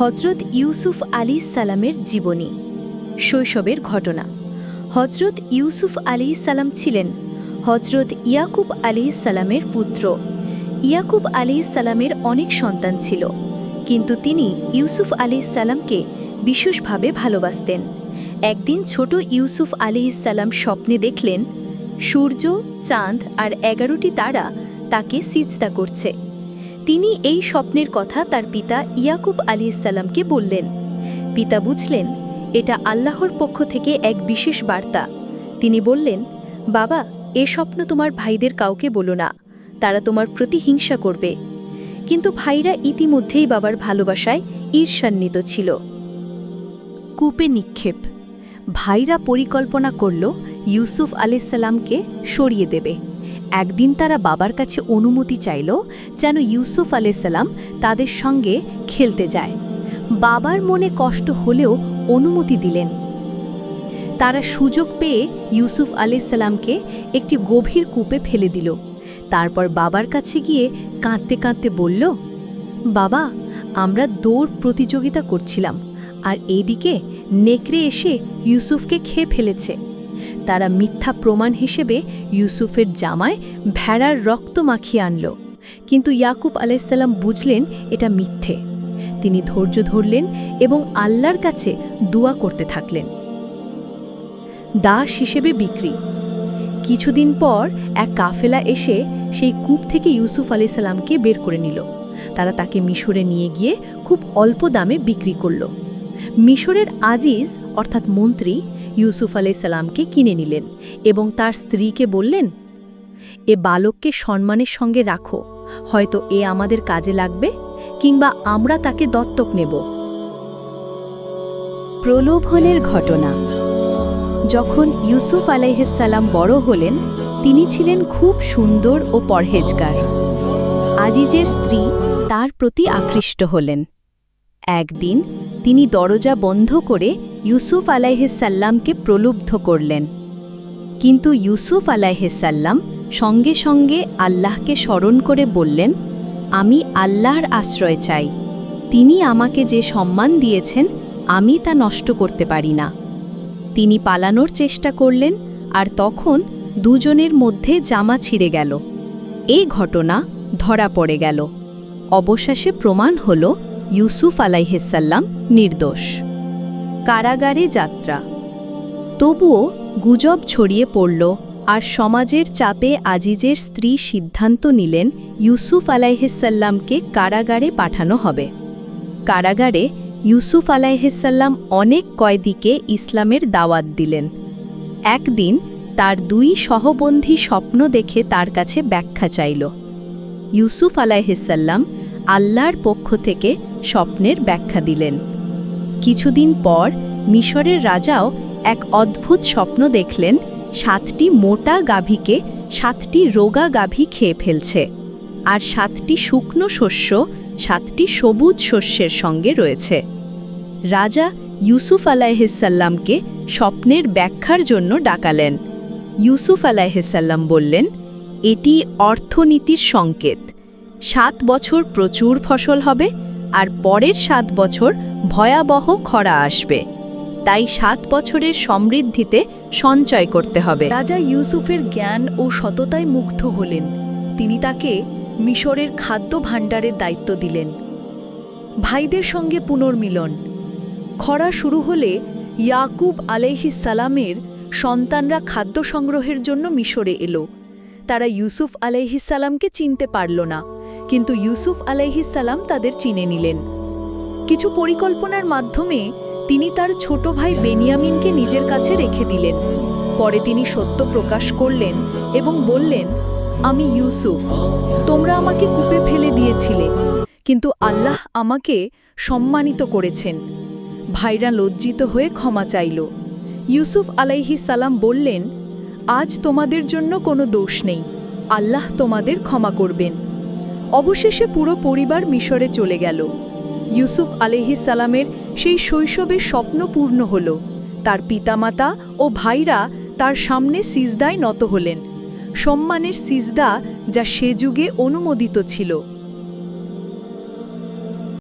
হজরত ইউসুফ আলাইহিসসালামের জীবনী, শৈশবের ঘটনা। হজরত ইউসুফ আলাইহিসসালাম ছিলেন হজরত ইয়াকুব আলাইহিসসালামের পুত্র। ইয়াকুব আলাইহিসসালামের অনেক সন্তান ছিল, কিন্তু তিনি ইউসুফ আলাইহিসসালামকে বিশেষভাবে ভালোবাসতেন। একদিন ছোট ইউসুফ আলাইহিসসালাম স্বপ্নে দেখলেন সূর্য, চাঁদ আর 11টি তারা তাকে সিজদা করছে। তিনি এই স্বপ্নের কথা তার পিতা ইয়াকুব আলাইহিসসালামকে বললেন। পিতা বুঝলেন এটা আল্লাহর পক্ষ থেকে এক বিশেষ বার্তা। তিনি বললেন, বাবা, এ স্বপ্ন তোমার ভাইদের কাউকে বলো না, তারা তোমার প্রতি হিংসা করবে। কিন্তু ভাইরা ইতিমধ্যেই বাবার ভালোবাসায় ঈর্ষান্বিত ছিল। কূপে নিক্ষেপ। ভাইরা পরিকল্পনা করল ইউসুফ আলাইহিসসালামকে সরিয়ে দেবে। একদিন তারা বাবার কাছে অনুমতি চাইল যেন ইউসুফ আলাইহিসসালাম তাদের সঙ্গে খেলতে যায়। বাবার মনে কষ্ট হলেও অনুমতি দিলেন। তারা সুযোগ পেয়ে ইউসুফ আলাইহিসসালামকে একটি গভীর কূপে ফেলে দিল। তারপর বাবার কাছে গিয়ে কাঁদতে কাঁদতে বলল, বাবা, আমরা দৌড় প্রতিযোগিতা করছিলাম, আর এইদিকে নেকড়ে এসে ইউসুফকে খেয়ে ফেলেছে। তারা মিথ্যা প্রমাণ হিসেবে ইউসুফের জামায় ভেড়ার রক্ত মাখিয়ে আনল, কিন্তু ইয়াকুব আলাইহিসসালাম বুঝলেন এটা মিথ্যে। তিনি ধৈর্য ধরলেন এবং আল্লাহর কাছে দোয়া করতে থাকলেন। দাস হিসেবে বিক্রি। কিছুদিন পর এক কাফেলা এসে সেই কূপ থেকে ইউসুফ আলাইহিসসালামকে বের করে নিল। তারা তাকে মিশরে নিয়ে গিয়ে খুব অল্প দামে বিক্রি করল। মিশরের আজিজ অর্থাৎ মন্ত্রী ইউসুফ আলাইহিসসালামকে কিনে নিলেন এবং তার স্ত্রীকে বললেন, এ বালককে সম্মানের সঙ্গে রাখো, হয়তো এ আমাদের কাজে লাগবে, কিংবা আমরা তাকে দত্তক নেব। প্রলোভনের ঘটনা। যখন ইউসুফ আলাইহিসসালাম বড় হলেন, তিনি ছিলেন খুব সুন্দর ও পরহেজগার। আজিজের স্ত্রী তার প্রতি আকৃষ্ট হলেন। একদিন তিনি দরজা বন্ধ করে ইউসুফ আলাইহিসসালামকে প্রলুব্ধ করলেন। কিন্তু ইউসুফ আলাইহিসসালাম সঙ্গে সঙ্গে আল্লাহকে স্মরণ করে বললেন, আমি আল্লাহর আশ্রয় চাই। তিনি আমাকে যে সম্মান দিয়েছেন আমি তা নষ্ট করতে পারি না। তিনি পালানোর চেষ্টা করলেন, আর তখন দুজনের মধ্যে জামা ছিঁড়ে গেল। এই ঘটনা ধরা পড়ে গেল। অবশেষে প্রমাণ হল ইউসুফ আলাইহিসসালাম নির্দোষ। কারাগারে যাত্রা। তবুও গুজব ছড়িয়ে পড়ল, আর সমাজের চাপে আজিজের স্ত্রী সিদ্ধান্ত নিলেন ইউসুফ আলাইহিসসালামকে কারাগারে পাঠানো হবে। কারাগারে ইউসুফ আলাইহিসসালাম অনেক কয়েদিকে ইসলামের দাওয়াত দিলেন। একদিন তার দুই সহবন্ধী স্বপ্ন দেখে তার কাছে ব্যাখ্যা চাইল। ইউসুফ আলাইহিসসালাম আল্লাহর পক্ষ থেকে স্বপ্নের ব্যাখ্যা দিলেন। কিছুদিন পর মিশরের রাজাও এক অদ্ভুত স্বপ্ন দেখলেন, 7টি মোটা গাভীকে 7টি রোগা গাভী খেয়ে ফেলছে, আর 7টি শুকনো শস্য 7টি সবুজ শস্যের সঙ্গে রয়েছে। রাজা ইউসুফ আলাইহিসসালামকে স্বপ্নের ব্যাখ্যার জন্য ডাকালেন। ইউসুফ আলাইহিসসালাম বললেন, এটি অর্থনীতির সংকেত। 7 বছর প্রচুর ফসল হবে, আর পরের 7 বছর ভয়াবহ খরা আসবে। তাই 7 বছরের সমৃদ্ধিতে সঞ্চয় করতে হবে। রাজা ইউসুফের জ্ঞান ও সততায় মুগ্ধ হলেন। তিনি তাকে মিশরের খাদ্য ভাণ্ডারের দায়িত্ব দিলেন। ভাইদের সঙ্গে পুনর্মিলন। খরা শুরু হলে ইয়াকুব আলাইহিসসালামের সন্তানরা খাদ্য সংগ্রহের জন্য মিশরে এলো। তারা ইউসুফ আলাইহিসসালামকে চিনতে পারল না, কিন্তু ইউসুফ আলাইহিসসালাম তাদের চিনে নিলেন। কিছু পরিকল্পনার মাধ্যমে তিনি তার ছোট ভাই বেনিয়ামিনকে নিজের কাছে রেখে দিলেন। পরে তিনি সত্য প্রকাশ করলেন এবং বললেন, আমি ইউসুফ, তোমরা আমাকে কূপে ফেলে দিয়েছিলে, কিন্তু আল্লাহ আমাকে সম্মানিত করেছেন। ভাইরা লজ্জিত হয়ে ক্ষমা চাইল। ইউসুফ আলাইহিসসালাম বললেন, আজ তোমাদের জন্য কোনো দোষ নেই, আল্লাহ তোমাদের ক্ষমা করবেন। অবশেষে পুরো পরিবার মিশরে চলে গেল। ইউসুফ আলাইহিসসালামের সেই শৈশবের স্বপ্ন পূর্ণ হল। তার পিতামাতা ও ভাইরা তার সামনে সিজদায় নত হলেন, সম্মানের সিজদা যা সে যুগে অনুমোদিত ছিল।